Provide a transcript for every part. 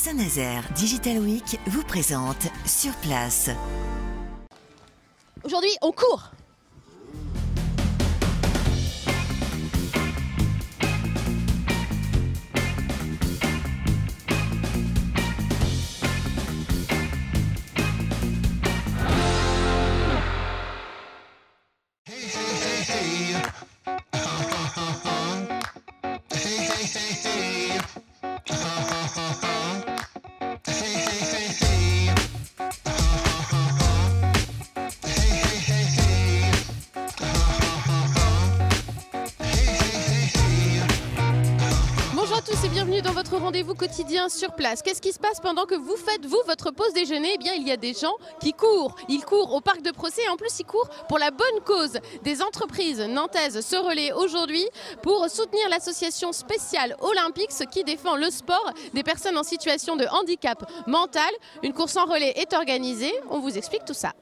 Saint-Nazaire Digital Week vous présente Sur Place. Aujourd'hui, on court. Bonjour à tous et bienvenue dans votre rendez-vous quotidien sur place. Qu'est-ce qui se passe pendant que vous faites, vous, votre pause déjeuner? Eh bien, il y a des gens qui courent. Ils courent au parc de Procès et en plus, ils courent pour la bonne cause. Des entreprises nantaises se relaient aujourd'hui pour soutenir l'association spéciale Olympics qui défend le sport des personnes en situation de handicap mental. Une course en relais est organisée. On vous explique tout ça.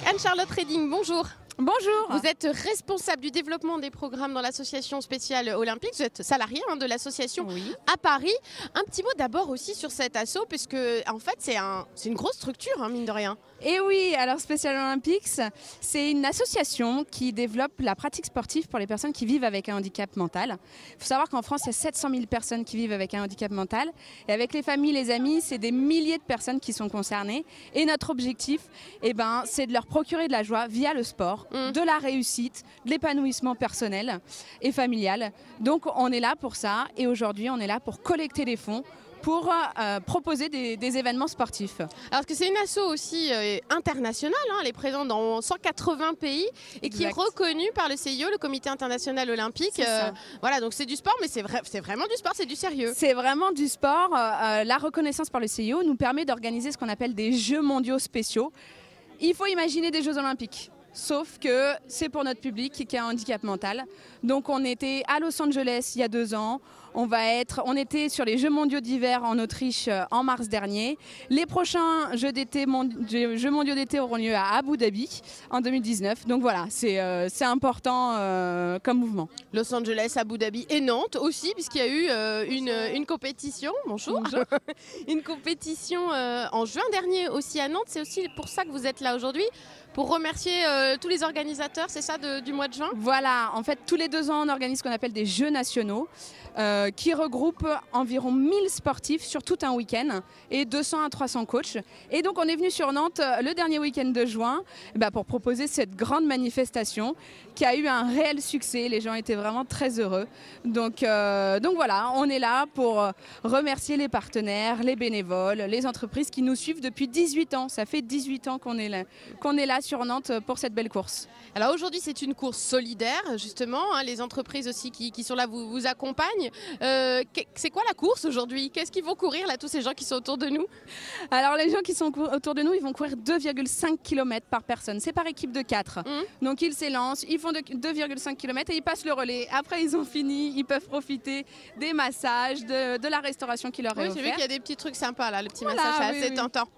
Anne-Charlotte Reding, bonjour. Bonjour. Vous êtes responsable du développement des programmes dans l'association spéciale Olympique. Vous êtes salarié de l'association à Paris. Un petit mot d'abord aussi sur cet asso, puisque en fait c'est une grosse structure, mine de rien. Et oui, alors Special Olympics, c'est une association qui développe la pratique sportive pour les personnes qui vivent avec un handicap mental. Il faut savoir qu'en France, il y a 700 000 personnes qui vivent avec un handicap mental. Et avec les familles, les amis, c'est des milliers de personnes qui sont concernées. Et notre objectif, c'est de leur procurer de la joie via le sport, de la réussite, de l'épanouissement personnel et familial. Donc on est là pour ça. Et aujourd'hui, on est là pour collecter des fonds pour proposer des événements sportifs. Alors que c'est une asso aussi internationale, elle est présente dans 180 pays et qui est reconnue par le CIO, le Comité international olympique. Voilà, donc c'est du sport, mais c'est vraiment du sport, c'est du sérieux. C'est vraiment du sport. La reconnaissance par le CIO nous permet d'organiser ce qu'on appelle des Jeux mondiaux spéciaux. Il faut imaginer des Jeux olympiques. Sauf que c'est pour notre public qui a un handicap mental. Donc on était à Los Angeles il y a 2 ans. On était sur les Jeux mondiaux d'hiver en Autriche en mars dernier. Les prochains Jeux mondiaux d'été auront lieu à Abu Dhabi en 2019. Donc voilà, c'est important comme mouvement. Los Angeles, Abu Dhabi et Nantes aussi, puisqu'il y a eu une compétition. Bonjour. Une compétition en juin dernier aussi à Nantes. C'est aussi pour ça que vous êtes là aujourd'hui, pour remercier tous les organisateurs, c'est ça, du mois de juin? Voilà, en fait, tous les 2 ans, on organise ce qu'on appelle des Jeux nationaux qui regroupent environ 1000 sportifs sur tout un week-end et 200 à 300 coachs. Et donc, on est venu sur Nantes le dernier week-end de juin pour proposer cette grande manifestation qui a eu un réel succès. Les gens étaient vraiment très heureux. Donc voilà, on est là pour remercier les partenaires, les bénévoles, les entreprises qui nous suivent depuis 18 ans. Ça fait 18 ans qu'on est là sur Nantes pour cette belle course. Alors aujourd'hui c'est une course solidaire justement, les entreprises aussi qui sont là vous accompagnent. C'est quoi la course aujourd'hui? Qu'est-ce qu'ils vont courir là, tous ces gens qui sont autour de nous? Alors les gens qui sont autour de nous, ils vont courir 2,5 km par personne, c'est par équipe de 4. Donc ils s'élancent, ils font 2,5 km et ils passent le relais. Après ils ont fini, ils peuvent profiter des massages, de la restauration qui leur est offerte. J'ai vu qu'il y a des petits trucs sympas là, le petit massage c'est assez tentant.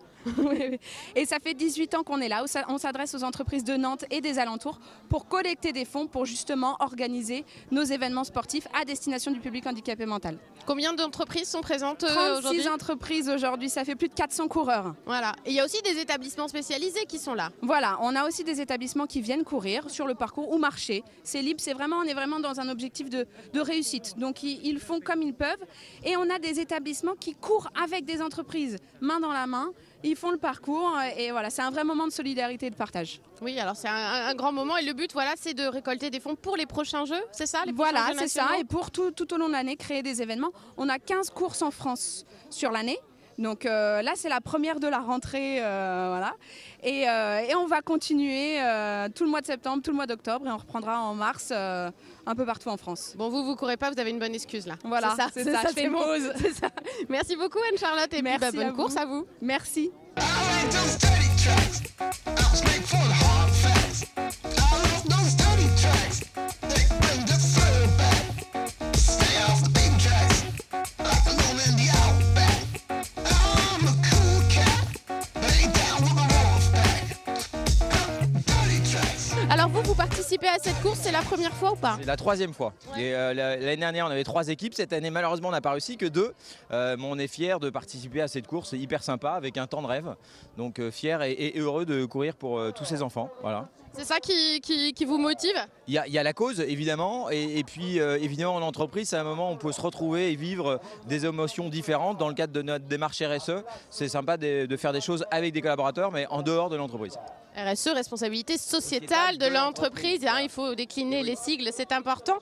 Et ça fait 18 ans qu'on est là, où on s'adresse aux entreprises de Nantes et des alentours pour collecter des fonds pour justement organiser nos événements sportifs à destination du public handicapé mental. Combien d'entreprises sont présentes aujourd'hui? 36 entreprises aujourd'hui, ça fait plus de 400 coureurs. Voilà, et il y a aussi des établissements spécialisés qui sont là. Voilà, on a aussi des établissements qui viennent courir sur le parcours ou marcher. C'est libre, on est vraiment dans un objectif de réussite. Donc ils font comme ils peuvent. Et on a des établissements qui courent avec des entreprises, main dans la main. Ils font le parcours et voilà, c'est un vrai moment de solidarité et de partage. Oui, alors c'est un grand moment et le but, c'est de récolter des fonds pour les prochains Jeux, c'est ça? Voilà, c'est ça. Et pour tout au long de l'année, créer des événements. On a 15 courses en France sur l'année. Donc là, c'est la première de la rentrée. Voilà. Et on va continuer tout le mois de septembre, tout le mois d'octobre et on reprendra en mars un peu partout en France. Bon, vous courez pas, vous avez une bonne excuse là. Voilà, c'est ça, je fais une pause. Merci beaucoup Anne-Charlotte et puis bonne course à vous. Merci. Stay off the beaten tracks. Like the lonely course, c'est la première fois ou pas? C'est la 3e fois. Ouais. Et l'année dernière, on avait 3 équipes. Cette année, malheureusement, on n'a pas réussi que 2. Mais on est fiers de participer à cette course. C'est hyper sympa, avec un temps de rêve. Donc fiers et heureux de courir pour tous ces enfants. Voilà. C'est ça qui vous motive? Il y a la cause, évidemment. Et puis, évidemment, en entreprise, à un moment, on peut se retrouver et vivre des émotions différentes. Dans le cadre de notre démarche RSE, c'est sympa de faire des choses avec des collaborateurs, mais en dehors de l'entreprise. RSE, responsabilité sociétale de l'entreprise, hein, il faut décliner les sigles, c'est important.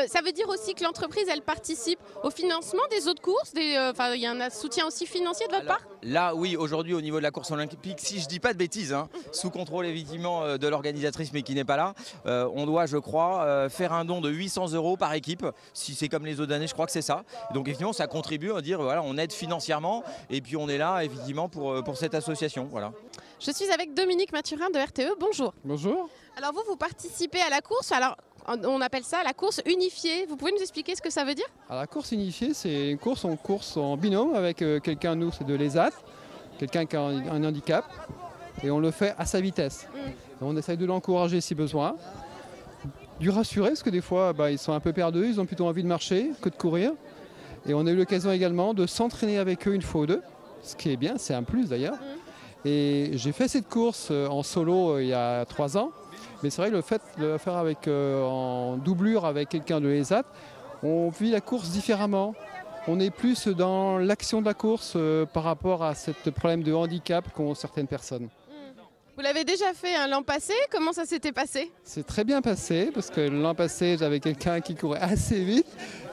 Ça veut dire aussi que l'entreprise, elle participe au financement des autres courses, il y a un soutien aussi financier de votre part? Là, oui, aujourd'hui, au niveau de la course olympique, si je ne dis pas de bêtises, hein, sous contrôle évidemment de l'organisatrice, mais qui n'est pas là, on doit, je crois, faire un don de 800 € par équipe. Si c'est comme les autres années, je crois que c'est ça. Donc, effectivement, ça contribue à dire, voilà, on aide financièrement, et puis on est là, effectivement, pour cette association. Voilà. Je suis avec Dominique Mathurin de RTE, bonjour. Bonjour. Alors vous participez à la course, alors on appelle ça la course unifiée. Vous pouvez nous expliquer ce que ça veut dire? Alors, la course unifiée, c'est une course en binôme avec quelqu'un, nous c'est de l'ESAT, quelqu'un qui a un handicap, et on le fait à sa vitesse. On essaye de l'encourager si besoin, du rassurer, parce que des fois ils sont un peu perdus, ils ont plutôt envie de marcher que de courir. Et on a eu l'occasion également de s'entraîner avec eux une fois ou deux, ce qui est bien, c'est un plus d'ailleurs. Et j'ai fait cette course en solo il y a 3 ans, mais c'est vrai que le fait de la faire en doublure avec quelqu'un de l'ESAT, on vit la course différemment. On est plus dans l'action de la course par rapport à ce problème de handicap qu'ont certaines personnes. Vous l'avez déjà fait l'an passé, comment ça s'était passé? C'est très bien passé, parce que l'an passé, j'avais quelqu'un qui courait assez vite.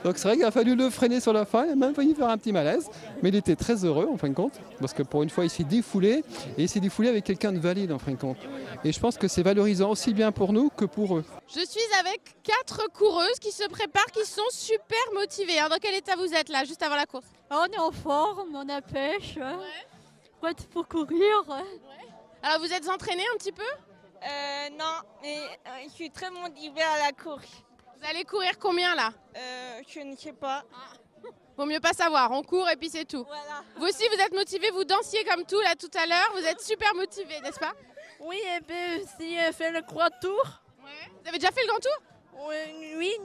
Donc c'est vrai qu'il a fallu le freiner sur la fin, il a même failli faire un petit malaise. Mais il était très heureux en fin de compte, parce que pour une fois, il s'est défoulé, et il s'est défoulé avec quelqu'un de valide en fin de compte. Et je pense que c'est valorisant aussi bien pour nous que pour eux. Je suis avec 4 coureuses qui se préparent, qui sont super motivées. Alors dans quel état vous êtes là, juste avant la course? On est en forme, on a pêche, prête pour courir. Alors vous êtes entraînés un petit peu? Non, mais je suis très motivée à la course. Vous allez courir combien là? Je ne sais pas. Vaut mieux pas savoir, on court et puis c'est tout. Voilà. Vous aussi vous êtes motivés, vous dansiez comme tout là tout à l'heure, vous êtes super motivés, n'est-ce pas? Oui, et puis aussi fait le croix tour. Vous avez déjà fait le grand tour? Oui,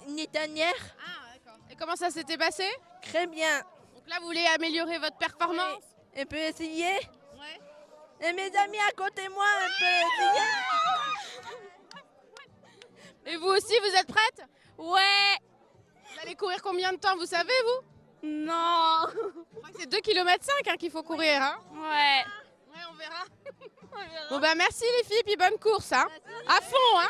une dernière. Ah d'accord. Et comment ça s'était passé? Très bien. Donc là vous voulez améliorer votre performance? Oui. Et puis essayer. Ouais. Et mes amis à côté de moi, on peut essayer. Et vous aussi vous êtes prêtes? Ouais. Vous allez courir combien de temps, vous savez vous? Non. Je crois que c'est 2,5 km qu'il faut courir. Hein? Ouais. Ouais, on verra. Bon bah merci les filles, puis bonne course. Hein? À fond. Hein?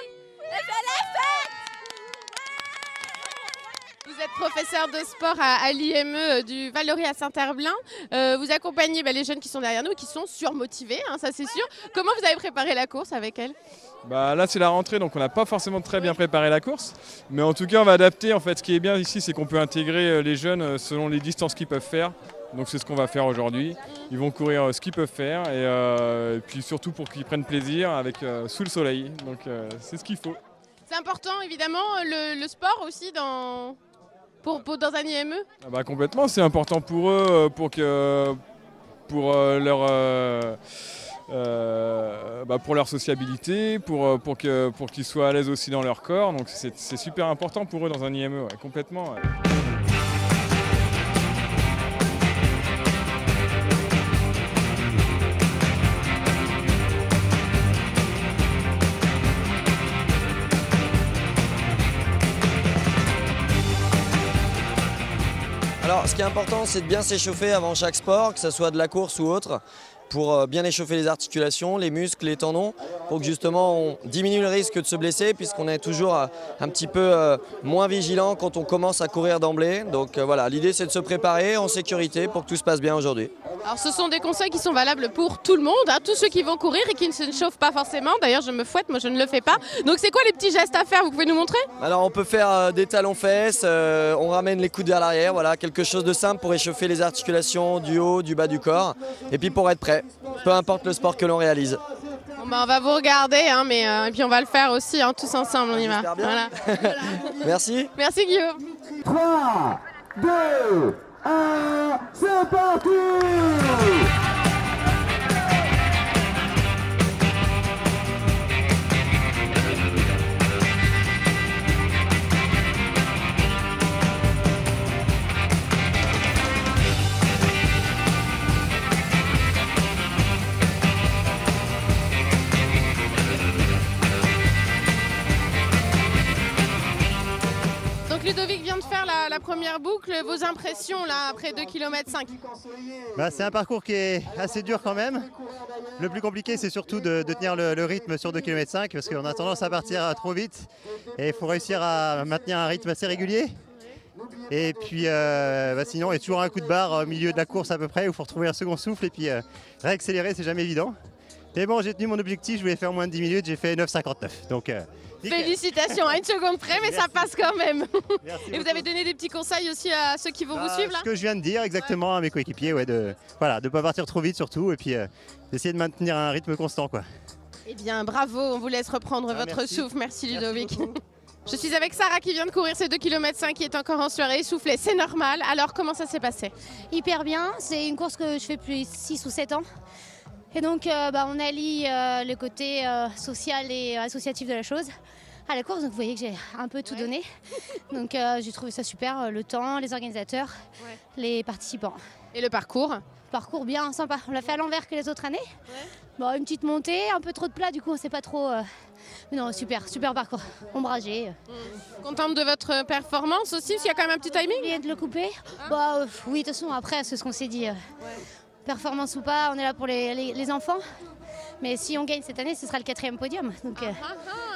Vous êtes professeur de sport à l'IME du Val-de-Ré à Saint-Herblain. Vous accompagnez les jeunes qui sont derrière nous, qui sont surmotivés, hein, ça c'est sûr. Comment vous avez préparé la course avec elles? Là c'est la rentrée, donc on n'a pas forcément très bien préparé la course. Mais en tout cas on va adapter. En fait, ce qui est bien ici, c'est qu'on peut intégrer les jeunes selon les distances qu'ils peuvent faire. Donc c'est ce qu'on va faire aujourd'hui. Ils vont courir ce qu'ils peuvent faire et puis surtout pour qu'ils prennent plaisir sous le soleil. Donc c'est ce qu'il faut. C'est important évidemment le sport aussi dans un IME? Complètement, c'est important pour eux, pour leur sociabilité, pour qu'ils soient à l'aise aussi dans leur corps. Donc c'est super important pour eux dans un IME, ouais, complètement. Ouais. Alors, ce qui est important, c'est de bien s'échauffer avant chaque sport, que ce soit de la course ou autre, pour bien échauffer les articulations, les muscles, les tendons, pour que justement on diminue le risque de se blesser, puisqu'on est toujours un petit peu moins vigilant quand on commence à courir d'emblée. Donc voilà, l'idée c'est de se préparer en sécurité pour que tout se passe bien aujourd'hui. Alors ce sont des conseils qui sont valables pour tout le monde, hein, tous ceux qui vont courir et qui ne se chauffent pas forcément. D'ailleurs je me fouette, moi je ne le fais pas. Donc c'est quoi les petits gestes à faire? Vous pouvez nous montrer? Alors on peut faire des talons-fesses, on ramène les coudes vers l'arrière, voilà, quelque chose de simple pour échauffer les articulations du haut, du bas du corps, et puis pour être prêt, peu importe le sport que l'on réalise. Bon on va vous regarder, hein, et puis on va le faire aussi, hein, tous ensemble, on y va. Voilà. Merci. Merci Guillaume. 3, 2, 1, c'est parti! première boucle, vos impressions là après 2,5 km. C'est un parcours qui est assez dur quand même. Le plus compliqué, c'est surtout de tenir le rythme sur 2,5 km parce qu'on a tendance à partir trop vite et il faut réussir à maintenir un rythme assez régulier. Et puis sinon, il y a toujours un coup de barre au milieu de la course à peu près où il faut retrouver un second souffle et puis réaccélérer, c'est jamais évident. Mais bon, j'ai tenu mon objectif, je voulais faire moins de 10 minutes, j'ai fait 9,59. Donc, félicitations, à 1 seconde près, mais Merci. ça passe quand même. Merci Et vous avez donné des petits conseils aussi à ceux qui vont vous suivre là? Ce que je viens de dire exactement à mes coéquipiers, de ne pas partir trop vite surtout et puis d'essayer de maintenir un rythme constant, quoi. Eh bien, bravo, on vous laisse reprendre votre merci. souffle. Merci Ludovic. Je suis avec Sarah qui vient de courir ses 2,5 km, qui est encore en soirée, essoufflée. C'est normal. Alors, comment ça s'est passé? Hyper bien. C'est une course que je fais depuis 6 ou 7 ans. Et donc, on allie le côté social et associatif de la chose à la course. Donc, vous voyez que j'ai un peu tout donné. Donc, j'ai trouvé ça super. Le temps, les organisateurs, les participants. Et le parcours? Parcours bien sympa. On l'a fait à l'envers que les autres années. Une petite montée, un peu trop de plat, du coup, on ne sait pas trop. Mais non, super parcours. Ombragé. Contente de votre performance aussi? Parce qu'il y a quand même un petit timing? J'ai oublié de le couper. Oui, de toute façon, après, c'est ce qu'on s'est dit. Performance ou pas, on est là pour les enfants. Mais si on gagne cette année, ce sera le 4e podium. Donc,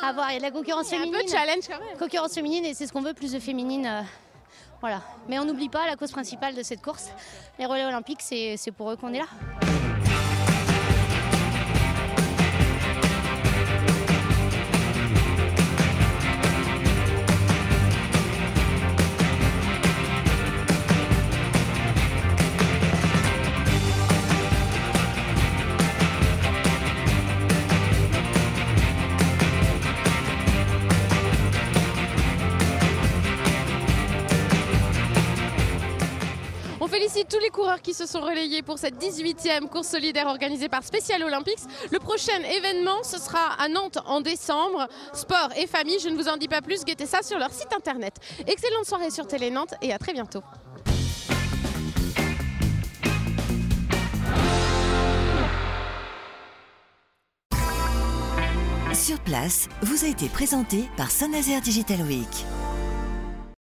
à voir, il y a de la concurrence féminine. Un peu de challenge quand même. Concurrence féminine, et c'est ce qu'on veut, plus de féminine. Voilà. Mais on n'oublie pas la cause principale de cette course. Les relais olympiques, c'est pour eux qu'on est là. On félicite tous les coureurs qui se sont relayés pour cette 18e course solidaire organisée par Special Olympics. Le prochain événement, ce sera à Nantes en décembre. Sport et famille, je ne vous en dis pas plus, guettez ça sur leur site internet. Excellente soirée sur Télé Nantes et à très bientôt. Sur place vous a été présenté par Saint-Nazaire Digital Week.